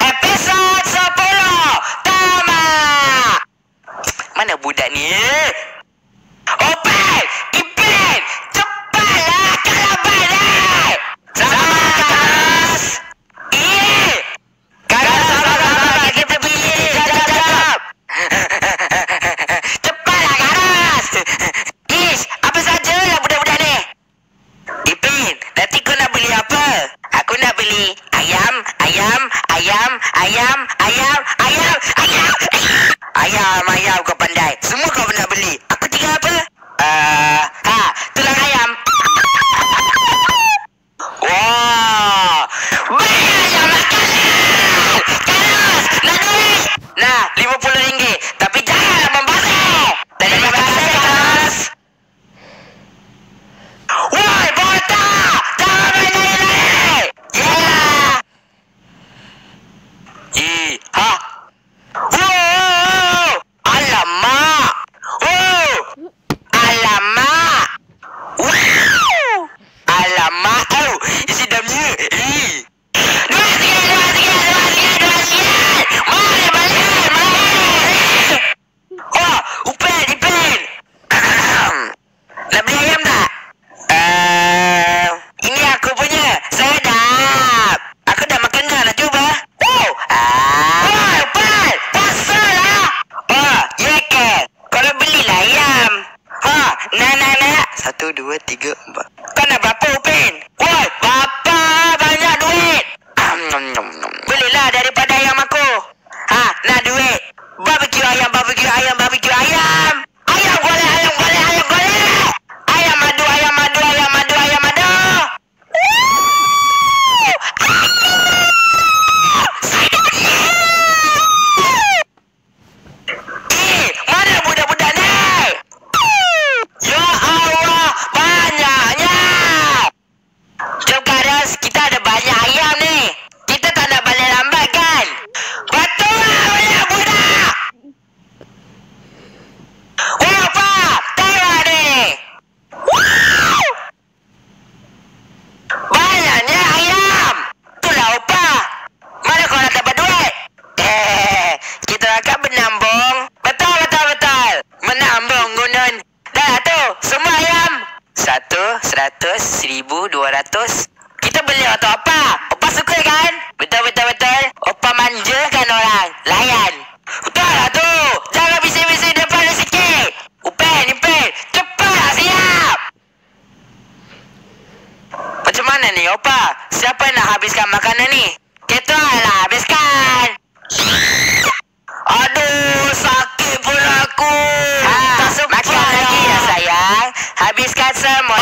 Episod 10 tamat. Mana budak ni? Opel! Ipin! Cepatlah kalaban ni! Sama ke atas? Sabar. Kita pergi. Jap. Cepatlah ke atas! Ish, apa sajalah budak-budak ni? Ipin, nanti kau nak beli apa? Aku nak beli ayam. Ayam kau pandai. Semua kau nak beli. Aku tinggal apa? Tulang ayam. Wah, banyak makanan. Terus, nak duit? Nah, RM50. Tapi janganlah membazir. Terima kasih, Kas. Woi, botak! Jangan main lari-lari! Yelah! Wow! Alamak! Alamak! Wow! Alamak! Isi damnya! Dua sikit! Mari! Oh, Ipin! Nak beli ayam tak? Ini aku punya. Sedap. Aku dah makan dah. Nak cuba? Pal! Pasal lah. Ya ke? Kalau belilah ayam. Nak. 1, 2, 3, 4. Kau nak berapa, Upin? Woi, bapa banyak duit. Belilah daripada ayam aku. Nak duit. Barbecue ayam. Ayam golek. Ayam madu. Mana budak-budak ni? Ya Allah, banyaknya. Jom Karas, kita ada banyak ayam ni. Kita tak nak balik lambat kan? Betul lah banyak budak. Wah, Pak, tengok ni. Wow! Banyaknya ayam. Itulah Opa. Mana kau nak dapat duit? Kita akan menambung. Betul. Menambung gunun. Dah tu, semua ayam. 100, 1,000, 200. Kita beli atau apa? Opa suka kan? Betul. Opa manjakan orang. Layan. Betul lah tu. Jangan bising-bising depan dia sikit. Upin, cepatlah siap. Macam mana ni, Opa? Siapa nak habiskan makanan ni? Kita lah habiskan. Aduh, sakit pula aku. Tak sempat makan lagi ya sayang. Habiskan semua.